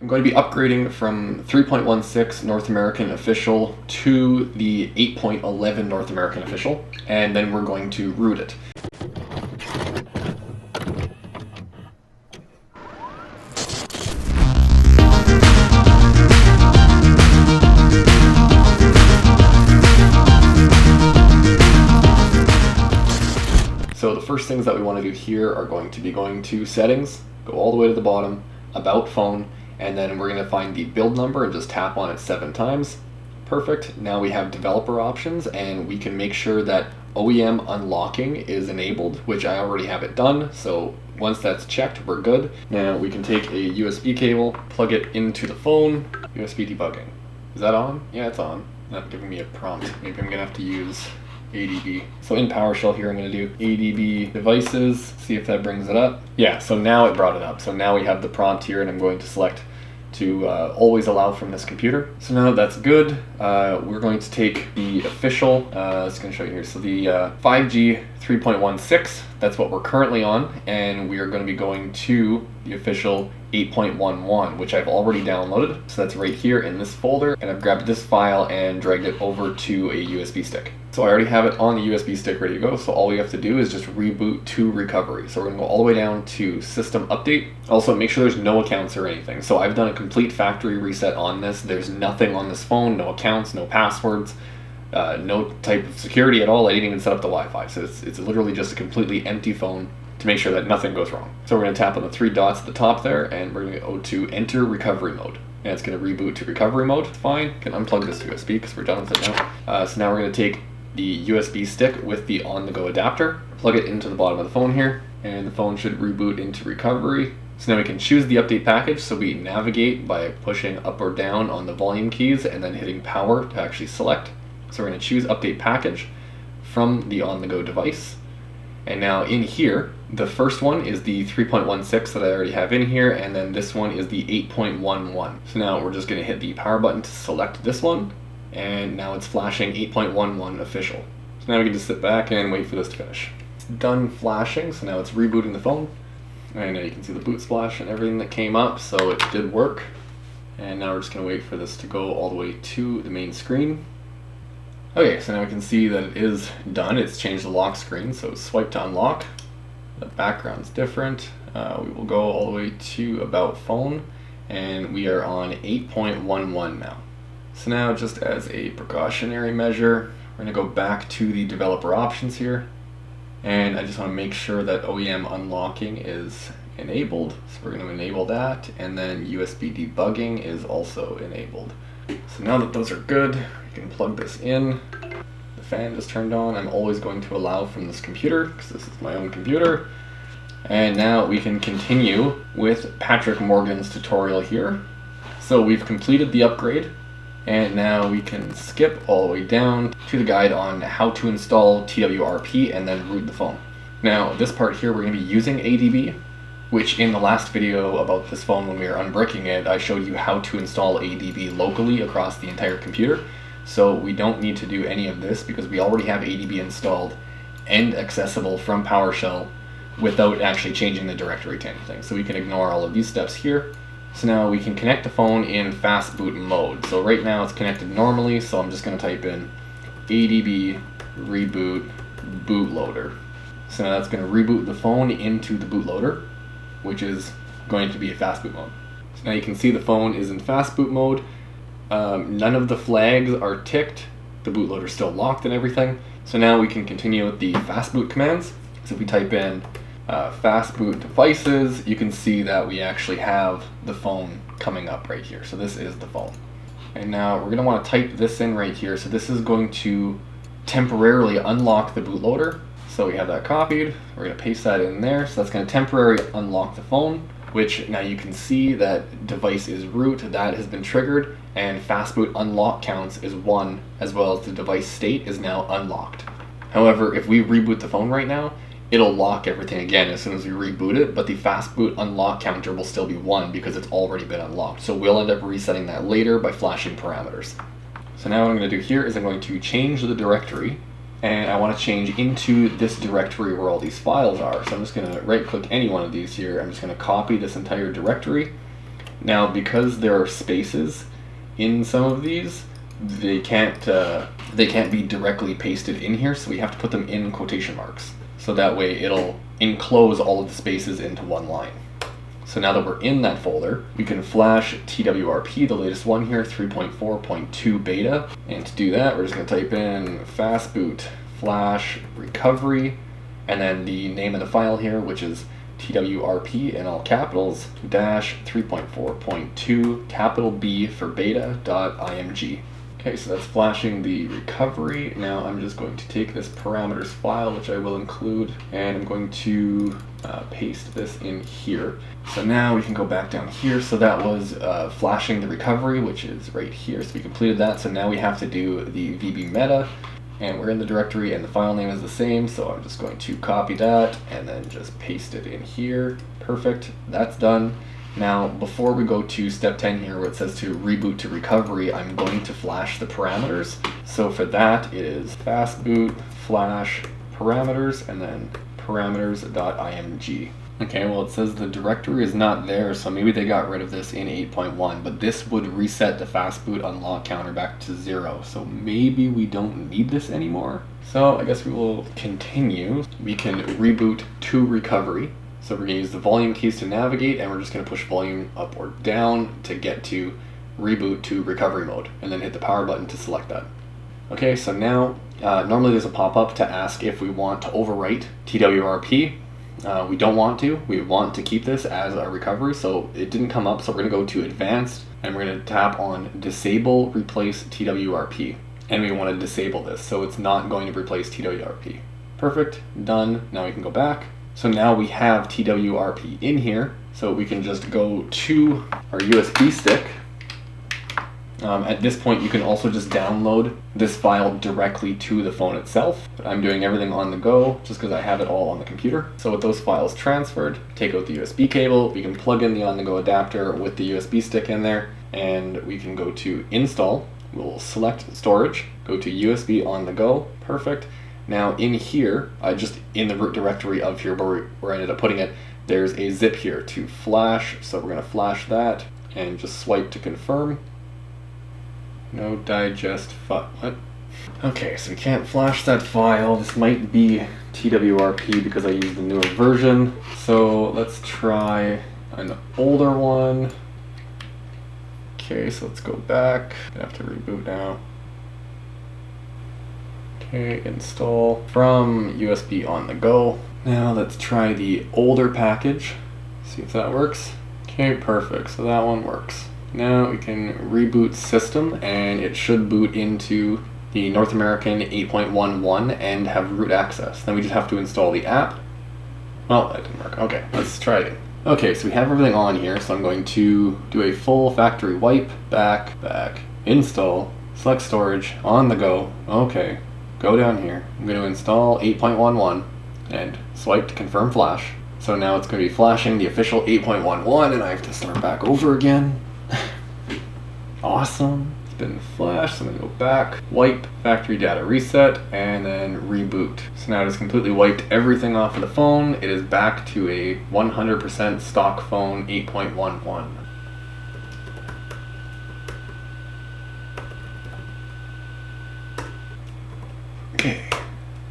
I'm going to be upgrading from 3.16 North American Official to the 8.11 North American Official, and then we're going to root it. So the first things that we want to do here are going to be going to Settings, go all the way to the bottom, About Phone, and then we're going to find the build number and just tap on it 7 times. Perfect. Now we have developer options, and we can make sure that OEM unlocking is enabled, which I already have it done. So once that's checked, we're good. Now we can take a USB cable, plug it into the phone, USB debugging. Is that on? Yeah, it's on. Not giving me a prompt. Maybe I'm going to have to use ADB. So in PowerShell here, I'm going to do ADB devices, see if that brings it up. Yeah, so now it brought it up. So now we have the prompt here, and I'm going to select to always allow from this computer. So now that's good. We're going to take the official, it's going to show you here, so the 5G 3.16, that's what we're currently on, and we are going to be going to the official 8.11, which I've already downloaded. So that's right here in this folder, and I've grabbed this file and dragged it over to a USB stick. So I already have it on the USB stick ready to go, so all we have to do is just reboot to recovery. So we're going to go all the way down to System Update. Also, make sure there's no accounts or anything. So I've done a complete factory reset on this. There's nothing on this phone, no accounts, no passwords, no type of security at all. I didn't even set up the Wi-Fi, so it's literally just a completely empty phone to make sure that nothing goes wrong. So we're going to tap on the 3 dots at the top there, and we're going to go to Enter Recovery Mode. And it's going to reboot to recovery mode. It's fine. You can unplug this USB because we're done with it now. So now we're going to take the USB stick with the on-the-go adapter, plug it into the bottom of the phone here, and the phone should reboot into recovery. So now we can choose the update package, so we navigate by pushing up or down on the volume keys and then hitting power to actually select. So we're going to choose update package from the on-the-go device. And now in here, the first one is the 3.16 that I already have in here, and then this one is the 8.11. So now we're just going to hit the power button to select this one, and now it's flashing 8.11 official. So now we can just sit back and wait for this to finish. It's done flashing, so now it's rebooting the phone. And now you can see the boot splash and everything that came up, so it did work. And now we're just going to wait for this to go all the way to the main screen. Okay, so now we can see that it is done. It's changed the lock screen, so swipe to unlock. The background's different. We will go all the way to About Phone, and we are on 8.11 now. So now, just as a precautionary measure, we're going to go back to the developer options here, and I just want to make sure that OEM unlocking is enabled. So we're going to enable that, and then USB debugging is also enabled. So now that those are good, we can plug this in. The fan just turned on. I'm always going to allow from this computer because this is my own computer. And now we can continue with Patrick Morgan's tutorial here. So we've completed the upgrade, and now we can skip all the way down to the guide on how to install TWRP and then root the phone. Now this part here, we're going to be using ADB, which in the last video about this phone when we were unbricking it, I showed you how to install ADB locally across the entire computer. So we don't need to do any of this because we already have ADB installed and accessible from PowerShell without actually changing the directory to anything. So we can ignore all of these steps here. So now we can connect the phone in fast boot mode. So right now it's connected normally, so I'm just going to type in ADB reboot bootloader. So now that's going to reboot the phone into the bootloader, which is going to be a fast boot mode. So now you can see the phone is in fast boot mode. None of the flags are ticked. The bootloader is still locked and everything. So now we can continue with the fast boot commands. So if we type in fast boot devices, you can see that we actually have the phone coming up right here. So this is the phone. And now we're going to want to type this in right here. So this is going to temporarily unlock the bootloader. So we have that copied. We're going to paste that in there. So that's going to temporarily unlock the phone, which now you can see that device is root. That has been triggered, and fastboot unlock counts is 1, as well as the device state is now unlocked. However, if we reboot the phone right now, it'll lock everything again as soon as we reboot it, but the fastboot unlock counter will still be 1 because it's already been unlocked. So we'll end up resetting that later by flashing parameters. So now what I'm going to do here is I'm going to change the directory, and I want to change into this directory where all these files are. So I'm just going to right click any one of these here. I'm just going to copy this entire directory, Now, because there are spaces in some of these, they can't be directly pasted in here, so we have to put them in quotation marks. So that way it'll enclose all of the spaces into one line. So now that we're in that folder, we can flash TWRP, the latest one here, 3.4.2 beta. And to do that, we're just going to type in fastboot flash recovery, and then the name of the file here, which is TWRP in all capitals, dash 3.4.2, capital B for beta.img. Okay, so that's flashing the recovery. Now I'm just going to take this parameters file, which I will include, and I'm going to paste this in here. So now we can go back down here. So that was flashing the recovery, which is right here. So we completed that. So now we have to do the VB meta, and we're in the directory and the file name is the same. So I'm just going to copy that and then just paste it in here. Perfect, that's done. Now, before we go to step 10 here where it says to reboot to recovery, I'm going to flash the parameters. So for that, it is fastboot flash parameters and then parameters.img. Okay, well it says the directory is not there, so maybe they got rid of this in 8.1, but this would reset the fastboot unlock counter back to 0, so maybe we don't need this anymore. So I guess we will continue. We can reboot to recovery. So we're going to use the volume keys to navigate, and we're just going to push volume up or down to get to reboot to recovery mode, and then hit the power button to select that. Okay, so now normally there's a pop-up to ask if we want to overwrite TWRP. We don't want to. We want to keep this as our recovery, so it didn't come up, so we're going to go to advanced, and we're going to tap on disable replace TWRP, and we want to disable this, so it's not going to replace TWRP. Perfect, done. Now we can go back. So now we have TWRP in here, so we can just go to our USB stick. At this point, you can also just download this file directly to the phone itself. But I'm doing everything on the go just because I have it all on the computer. So with those files transferred, take out the USB cable, we can plug in the on-the-go adapter with the USB stick in there, and we can go to install. We'll select storage, go to USB on the go, perfect. Now in here, just in the root directory of here where I ended up putting it, there's a zip here to flash, so we're going to flash that and just swipe to confirm. No digest file. What? Okay, so we can't flash that file. This might be TWRP because I used the newer version. So let's try an older one. Okay, so let's go back. I have to reboot now. Okay, install from USB on the go. Now let's try the older package. See if that works. Okay, perfect. So that one works. Now we can reboot system, and it should boot into the North American 8.11 and have root access. Then we just have to install the app. Oh, that didn't work. Okay, let's try it. Okay, so we have everything on here, so I'm going to do a full factory wipe, back, install, select storage, on the go. Okay, go down here. I'm going to install 8.11 and swipe to confirm flash. So now it's going to be flashing the official 8.11, and I have to start back over again. Awesome. It's been flashed, so I'm going to go back, wipe, factory data reset, and then reboot. So now it's completely wiped everything off of the phone. It is back to a 100% stock phone 8.11. Okay,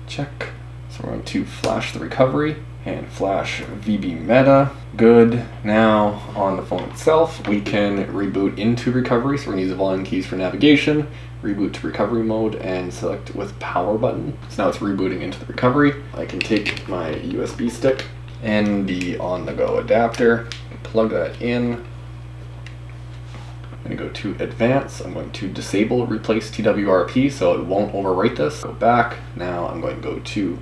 check. So we're going to flash the recovery and flash VB meta. Good. Now on the phone itself, we can reboot into recovery. So we're going to use the volume keys for navigation, reboot to recovery mode, and select with power button. So now it's rebooting into the recovery. I can take my USB stick and the on-the-go adapter and plug that in. I'm going to go to advanced. I'm going to disable replace TWRP so it won't overwrite this. Go back. Now I'm going to go to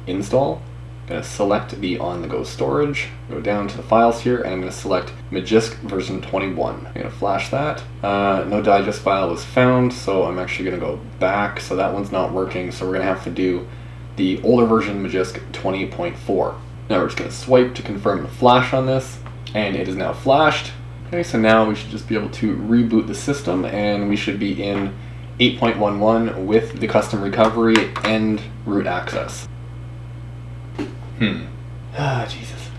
install. I'm going to select the on-the-go storage, go down to the files here, and I'm going to select Magisk version 21. I'm going to flash that. No digest file was found, so I'm actually going to go back, so that one's not working, so we're going to have to do the older version Magisk 20.4. Now we're just going to swipe to confirm the flash on this, and it is now flashed. Okay, so now we should just be able to reboot the system, and we should be in 8.11 with the custom recovery and root access. Ah, Jesus.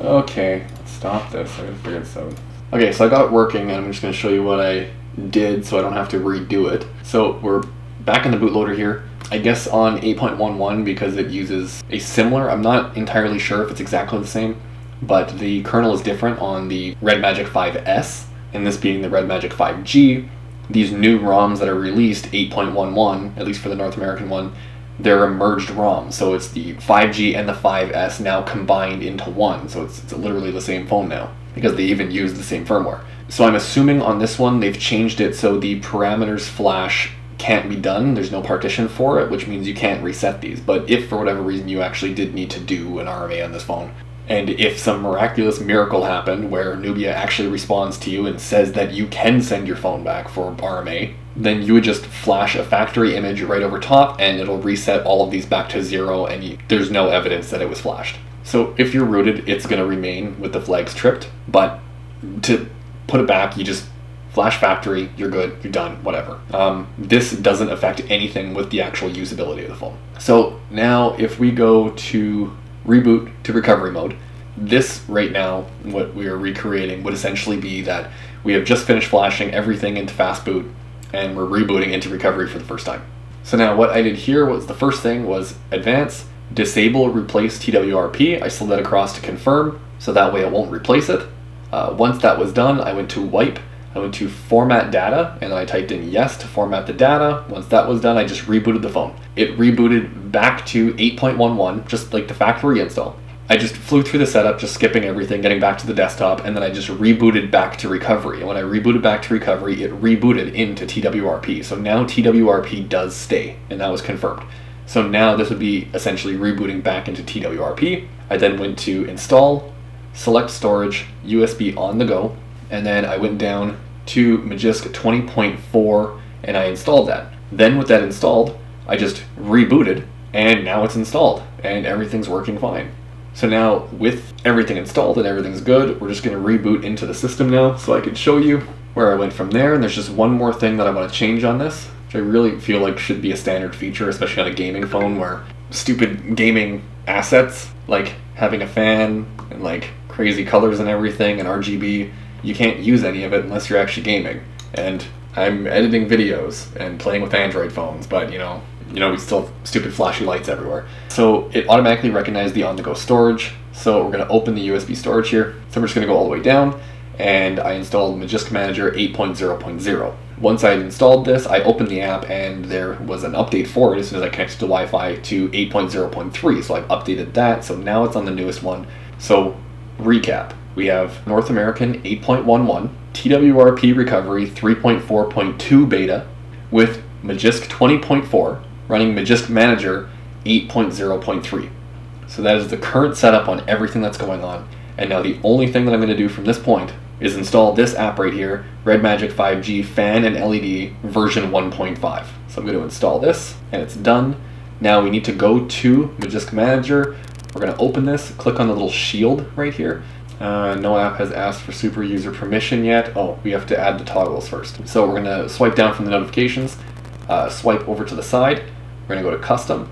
Okay, let's stop this. I gotta figure this out. Okay, so I got it working, and I'm just gonna show you what I did so I don't have to redo it. So we're back in the bootloader here. I guess on 8.11, because it uses a similar, I'm not entirely sure if it's exactly the same, but the kernel is different on the Red Magic 5S, and this being the Red Magic 5G. These new ROMs that are released, 8.11, at least for the North American one, they're a merged ROM. So it's the 5G and the 5S now combined into one. So it's literally the same phone now, because they even use the same firmware. So I'm assuming on this one they've changed it so the parameters flash can't be done. There's no partition for it, which means you can't reset these. But if for whatever reason you actually did need to do an RMA on this phone, and if some miraculous miracle happened where Nubia actually responds to you and says that you can send your phone back for RMA, then you would just flash a factory image right over top and it'll reset all of these back to 0, and there's no evidence that it was flashed. So if you're rooted, it's going to remain with the flags tripped, but to put it back, you just flash factory, you're good, you're done, whatever. This doesn't affect anything with the actual usability of the phone. So now if we go to reboot to recovery mode, this right now, what we are recreating would essentially be that we have just finished flashing everything into fast boot and we're rebooting into recovery for the first time. So now what I did here was, the first thing was advance, disable replace TWRP. I slid that across to confirm, so that way it won't replace it. Once that was done, I went to wipe. I went to format data, and then I typed in yes to format the data. Once that was done, I just rebooted the phone. It rebooted back to 8.11, just like the factory install. I just flew through the setup, just skipping everything, getting back to the desktop, and then I just rebooted back to recovery. And when I rebooted back to recovery, it rebooted into TWRP. So now TWRP does stay, and that was confirmed. So now this would be essentially rebooting back into TWRP. I then went to install, select storage, USB on the go, and then I went down to Magisk 20.4 and I installed that. Then with that installed, I just rebooted and now it's installed and everything's working fine. So now with everything installed and everything's good, we're just going to reboot into the system now so I can show you where I went from there. And there's just one more thing that I want to change on this, which I really feel like should be a standard feature, especially on a gaming phone, where stupid gaming assets like having a fan and like crazy colors and everything and RGB, you can't use any of it unless you're actually gaming. And I'm editing videos and playing with Android phones, but you know, we still have stupid flashy lights everywhere. So it automatically recognized the on-the-go storage. So we're going to open the USB storage here. So I'm just going to go all the way down, and I installed Magisk Manager 8.0.0. Once I had installed this, I opened the app and there was an update for it as soon as I connected to Wi-Fi to 8.0.3. So I've updated that, so now it's on the newest one. So recap. We have North American 8.11, TWRP recovery 3.4.2 beta with Magisk 20.4 running Magisk Manager 8.0.3. So that is the current setup on everything that's going on. And now the only thing that I'm going to do from this point is install this app right here, Red Magic 5G Fan and LED version 1.5. So I'm going to install this and it's done. Now we need to go to Magisk Manager. We're going to open this, click on the little shield right here. No app has asked for super user permission yet. Oh, we have to add the toggles first. So we're going to swipe down from the notifications, swipe over to the side. We're going to go to custom.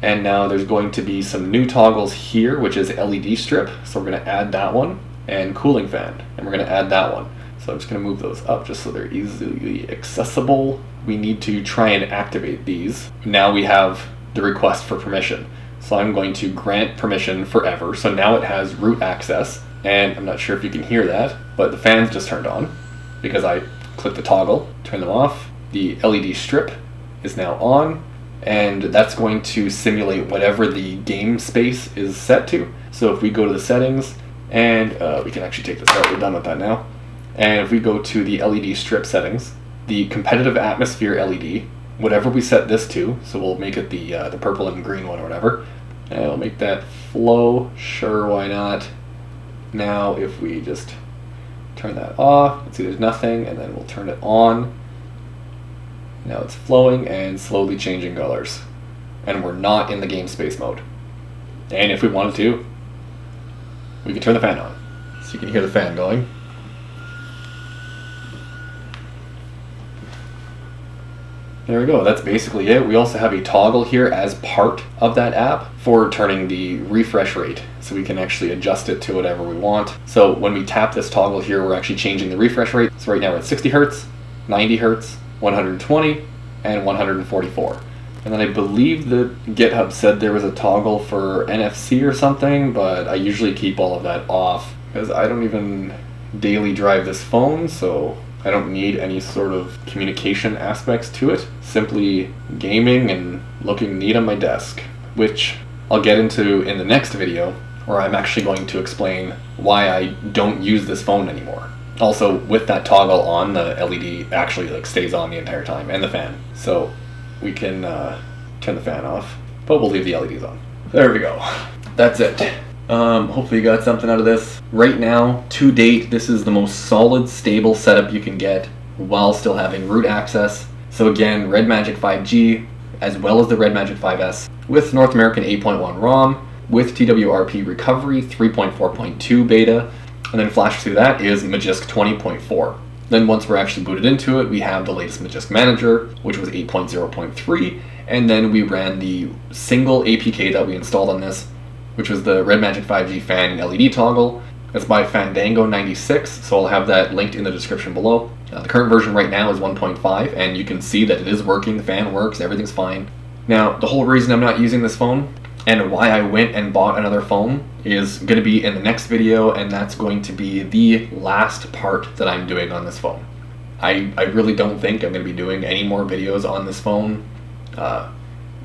And now there's going to be some new toggles here, which is LED strip. So we're going to add that one, and cooling fan. And we're going to add that one. So I'm just going to move those up just so they're easily accessible. We need to try and activate these. Now we have the request for permission. So I'm going to grant permission forever. So now it has root access. And I'm not sure if you can hear that, but the fans just turned on because I clicked the toggle, turned them off. The LED strip is now on, and that's going to simulate whatever the game space is set to. So if we go to the settings, and we can actually take this out, we're done with that now. And if we go to the LED strip settings, the competitive atmosphere LED, whatever we set this to, so we'll make it the purple and green one or whatever, and we'll make that flow, sure, why not. Now if we just turn that off, let's see there's nothing, and then we'll turn it on. Now it's flowing and slowly changing colors. And we're not in the game space mode. And if we wanted to, we can turn the fan on. So you can hear the fan going. There we go, that's basically it. We also have a toggle here as part of that app for turning the refresh rate, so we can actually adjust it to whatever we want. So when we tap this toggle here, we're actually changing the refresh rate. So right now we're at 60 Hertz, 90 Hertz, 120, and 144. And then I believe that GitHub said there was a toggle for NFC or something, but I usually keep all of that off because I don't even daily drive this phone, so I don't need any sort of communication aspects to it. Simply gaming and looking neat on my desk, which I'll get into in the next video, where I'm actually going to explain why I don't use this phone anymore. Also, with that toggle on, the LED actually stays on the entire time, and the fan. So we can turn the fan off, but we'll leave the LEDs on. There we go. That's it. Hopefully you got something out of this. Right now, to date, this is the most solid, stable setup you can get while still having root access. So again, Red Magic 5G, as well as the Red Magic 5S, with North American 8.1 ROM, with TWRP recovery 3.4.2 beta, and then flash through that is Magisk 20.4. Then once we're actually booted into it, we have the latest Magisk Manager, which was 8.0.3, and then we ran the single APK that we installed on this, which was the Red Magic 5G fan and LED toggle. It's by Fandango96, so I'll have that linked in the description below. The current version right now is 1.5, and you can see that it is working, the fan works, everything's fine. Now, the whole reason I'm not using this phone, and why I went and bought another phone, is going to be in the next video, and that's going to be the last part that I'm doing on this phone. I really don't think I'm going to be doing any more videos on this phone.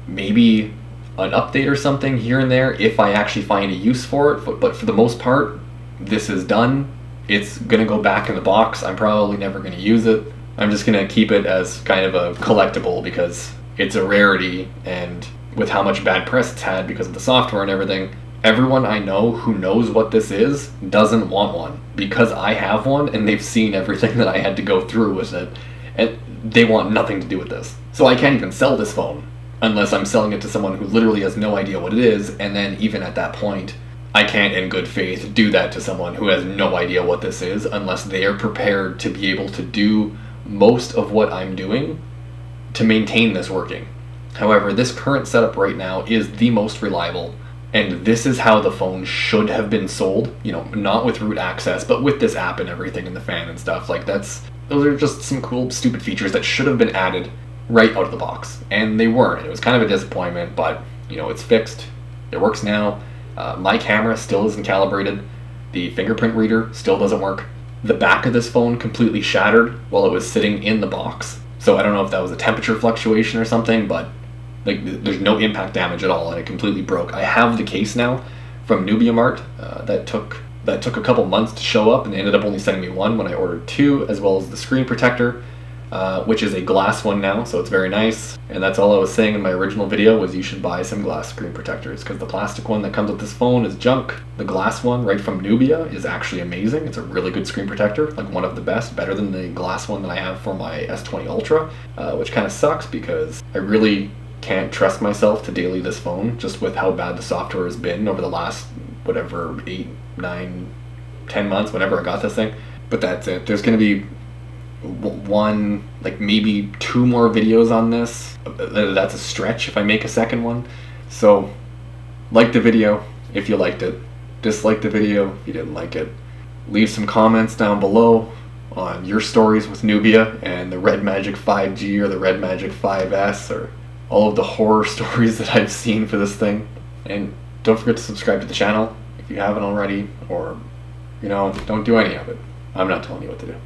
Maybe an update or something here and there if I actually find a use for it, but for the most part, this is done. It's gonna go back in the box. I'm probably never gonna use it. I'm just gonna keep it as kind of a collectible because it's a rarity, and with how much bad press it's had because of the software and everything, everyone I know who knows what this is doesn't want one because I have one and they've seen everything that I had to go through with it, and they want nothing to do with this. So I can't even sell this phone unless I'm selling it to someone who literally has no idea what it is, and then even at that point, I can't in good faith do that to someone who has no idea what this is unless they are prepared to be able to do most of what I'm doing to maintain this working. However, this current setup right now is the most reliable, and this is how the phone should have been sold, not with root access, but with this app and everything and the fan and stuff. Those are just some cool, stupid features that should have been added right out of the box, and they weren't. It was kind of a disappointment, but it's fixed. It works now. My camera still isn't calibrated. The fingerprint reader still doesn't work. The back of this phone completely shattered while it was sitting in the box. So I don't know if that was a temperature fluctuation or something, but there's no impact damage at all, and it completely broke. I have the case now from Nubia Mart that took a couple months to show up, and they ended up only sending me one when I ordered two, as well as the screen protector, which is a glass one now, so it's very nice. And that's all I was saying in my original video, was you should buy some glass screen protectors, because the plastic one that comes with this phone is junk. The glass one right from Nubia is actually amazing. It's a really good screen protector, one of the best, better than the glass one that I have for my S20 Ultra, which kind of sucks because I really can't trust myself to daily this phone, just with how bad the software has been over the last, 8, 9, 10 months, whenever I got this thing. But that's it. There's going to be one, maybe 2 more videos on this. That's a stretch if I make a second one. So like the video if you liked it, dislike the video if you didn't like it. Leave some comments down below on your stories with Nubia and the Red Magic 5G or the Red Magic 5S, or all of the horror stories that I've seen for this thing. And don't forget to subscribe to the channel if you haven't already, or don't do any of it. I'm not telling you what to do.